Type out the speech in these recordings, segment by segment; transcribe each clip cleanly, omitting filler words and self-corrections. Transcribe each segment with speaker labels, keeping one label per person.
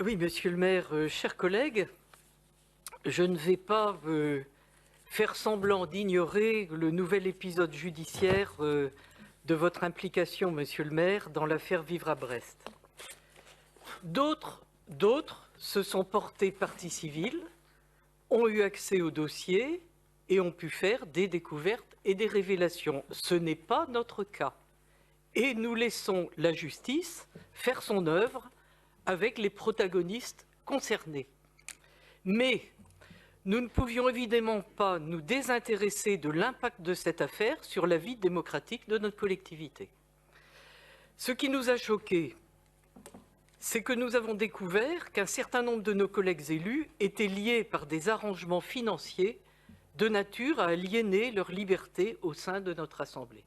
Speaker 1: Oui, monsieur le maire, chers collègues, je ne vais pas faire semblant d'ignorer le nouvel épisode judiciaire de votre implication, monsieur le maire, dans l'affaire Vivre à Brest. D'autres se sont portés partie civile, ont eu accès au dossier et ont pu faire des découvertes et des révélations. Ce n'est pas notre cas. Et nous laissons la justice faire son œuvre avec les protagonistes concernés. Mais nous ne pouvions évidemment pas nous désintéresser de l'impact de cette affaire sur la vie démocratique de notre collectivité. Ce qui nous a choqués, c'est que nous avons découvert qu'un certain nombre de nos collègues élus étaient liés par des arrangements financiers de nature à aliéner leur liberté au sein de notre Assemblée.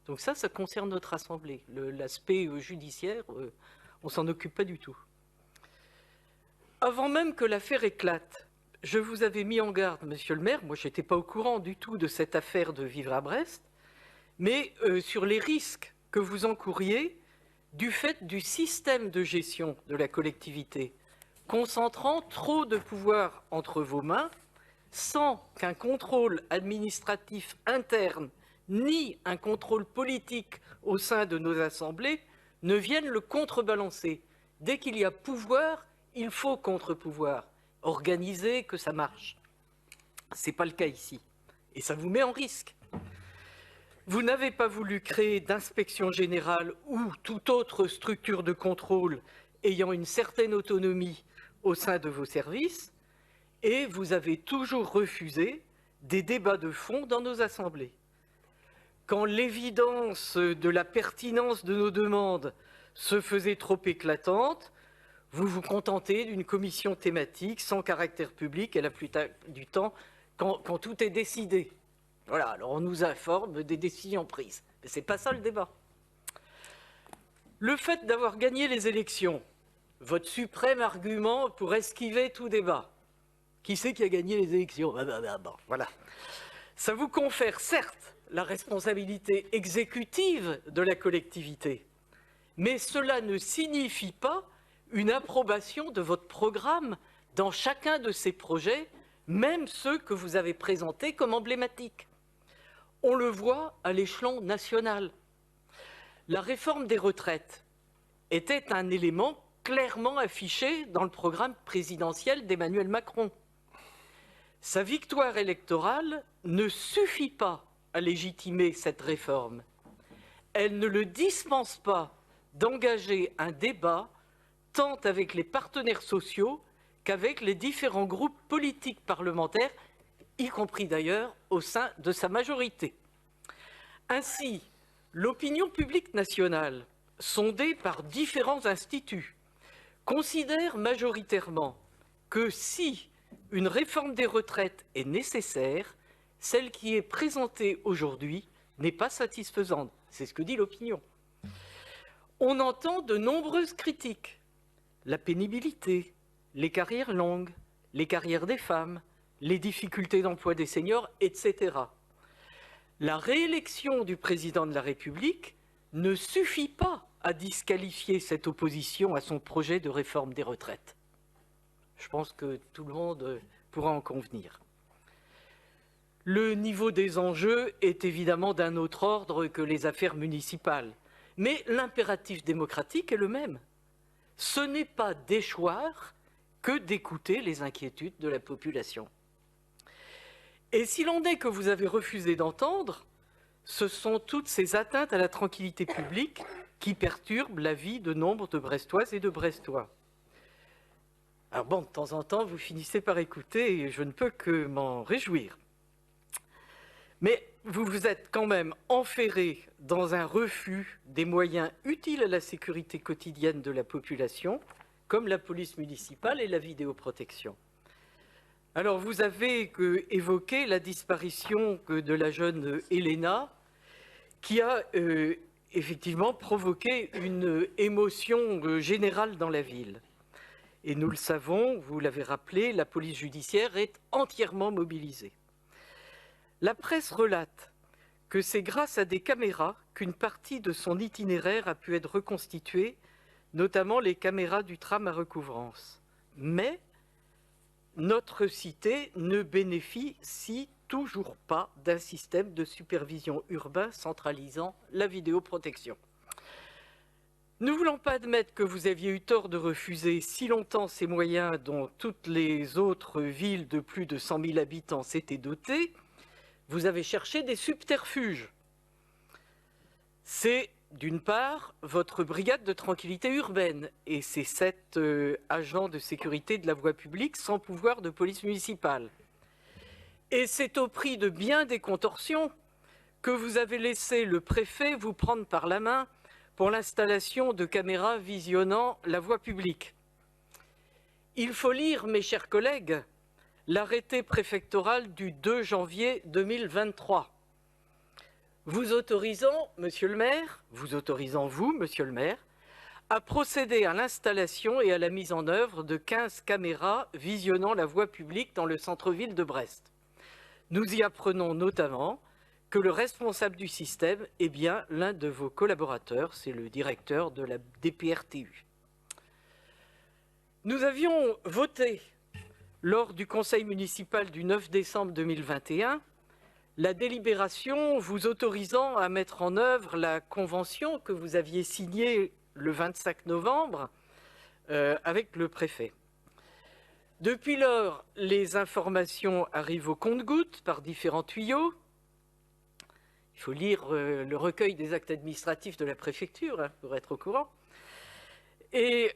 Speaker 1: Donc ça concerne notre Assemblée. L'aspect judiciaire, on s'en occupe pas du tout. Avant même que l'affaire éclate, je vous avais mis en garde, monsieur le maire, moi je n'étais pas au courant du tout de cette affaire de Vivre à Brest, mais sur les risques que vous encouriez du fait du système de gestion de la collectivité, concentrant trop de pouvoir entre vos mains, sans qu'un contrôle administratif interne ni un contrôle politique au sein de nos assemblées ne viennent le contrebalancer. Dès qu'il y a pouvoir, il faut contre-pouvoir, organiser que ça marche. Ce n'est pas le cas ici, et ça vous met en risque. Vous n'avez pas voulu créer d'inspection générale ou toute autre structure de contrôle ayant une certaine autonomie au sein de vos services, et vous avez toujours refusé des débats de fond dans nos assemblées. Quand l'évidence de la pertinence de nos demandes se faisait trop éclatante, vous vous contentez d'une commission thématique sans caractère public et la plupart du temps quand tout est décidé. Voilà, alors on nous informe des décisions prises. Mais ce n'est pas ça le débat. Le fait d'avoir gagné les élections, votre suprême argument pour esquiver tout débat. Qui c'est qui a gagné les élections? Voilà. Ça vous confère certes la responsabilité exécutive de la collectivité, mais cela ne signifie pas une approbation de votre programme dans chacun de ces projets, même ceux que vous avez présentés comme emblématiques. On le voit à l'échelon national. La réforme des retraites était un élément clairement affiché dans le programme présidentiel d'Emmanuel Macron. Sa victoire électorale ne suffit pas à légitimer cette réforme. Elle ne le dispense pas d'engager un débat tant avec les partenaires sociaux qu'avec les différents groupes politiques parlementaires, y compris d'ailleurs au sein de sa majorité. Ainsi, l'opinion publique nationale, sondée par différents instituts, considère majoritairement que si une réforme des retraites est nécessaire, celle qui est présentée aujourd'hui n'est pas satisfaisante. C'est ce que dit l'opinion. On entend de nombreuses critiques. La pénibilité, les carrières longues, les carrières des femmes, les difficultés d'emploi des seniors, etc. La réélection du président de la République ne suffit pas à disqualifier cette opposition à son projet de réforme des retraites. Je pense que tout le monde pourra en convenir. Le niveau des enjeux est évidemment d'un autre ordre que les affaires municipales, mais l'impératif démocratique est le même. Ce n'est pas déchoir que d'écouter les inquiétudes de la population. Et s'il en est que vous avez refusé d'entendre, ce sont toutes ces atteintes à la tranquillité publique qui perturbent la vie de nombre de Brestoises et de Brestois. Alors bon, de temps en temps, vous finissez par écouter et je ne peux que m'en réjouir. Mais vous vous êtes quand même enferré dans un refus des moyens utiles à la sécurité quotidienne de la population, comme la police municipale et la vidéoprotection. Alors vous avez évoqué la disparition de la jeune Elena, qui a effectivement provoqué une émotion générale dans la ville. Et nous le savons, vous l'avez rappelé, la police judiciaire est entièrement mobilisée. La presse relate que c'est grâce à des caméras qu'une partie de son itinéraire a pu être reconstituée notamment les caméras du tram à recouvrance. Mais notre cité ne bénéficie toujours pas d'un système de supervision urbain centralisant la vidéoprotection. Ne voulant pas admettre que vous aviez eu tort de refuser si longtemps ces moyens dont toutes les autres villes de plus de 100 000 habitants s'étaient dotées, vous avez cherché des subterfuges. C'est, d'une part, votre brigade de tranquillité urbaine et ses 7 agents de sécurité de la voie publique sans pouvoir de police municipale. Et c'est au prix de bien des contorsions que vous avez laissé le préfet vous prendre par la main pour l'installation de caméras visionnant la voie publique. Il faut lire, mes chers collègues, l'arrêté préfectoral du 2 janvier 2023. Vous autorisant, monsieur le maire, vous autorisant vous, monsieur le maire, à procéder à l'installation et à la mise en œuvre de 15 caméras visionnant la voie publique dans le centre-ville de Brest. Nous y apprenons notamment que le responsable du système est bien l'un de vos collaborateurs, c'est le directeur de la DPRTU. Nous avions voté, lors du conseil municipal du 9 décembre 2021, la délibération vous autorisant à mettre en œuvre la convention que vous aviez signée le 25 novembre avec le préfet. Depuis lors, les informations arrivent au compte-gouttes par différents tuyaux. Il faut lire le recueil des actes administratifs de la préfecture pour être au courant. Et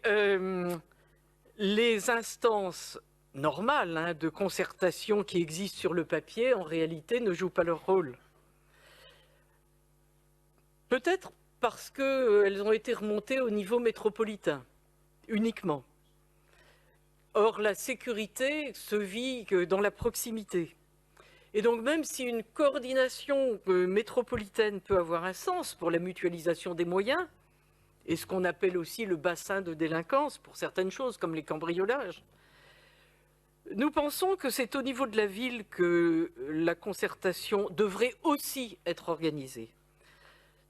Speaker 1: les instances normales de concertation qui existent sur le papier, en réalité, ne jouent pas leur rôle. Peut-être parce qu'elles ont été remontées au niveau métropolitain, uniquement. Or, la sécurité se vit dans la proximité. Et donc, même si une coordination métropolitaine peut avoir un sens pour la mutualisation des moyens, et ce qu'on appelle aussi le bassin de délinquance pour certaines choses, comme les cambriolages, nous pensons que c'est au niveau de la ville que la concertation devrait aussi être organisée.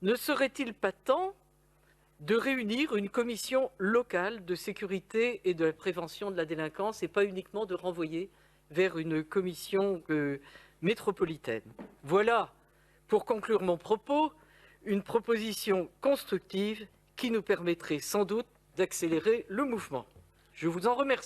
Speaker 1: Ne serait-il pas temps de réunir une commission locale de sécurité et de la prévention de la délinquance et pas uniquement de renvoyer vers une commission métropolitaine. Voilà, pour conclure mon propos, une proposition constructive qui nous permettrait sans doute d'accélérer le mouvement. Je vous en remercie.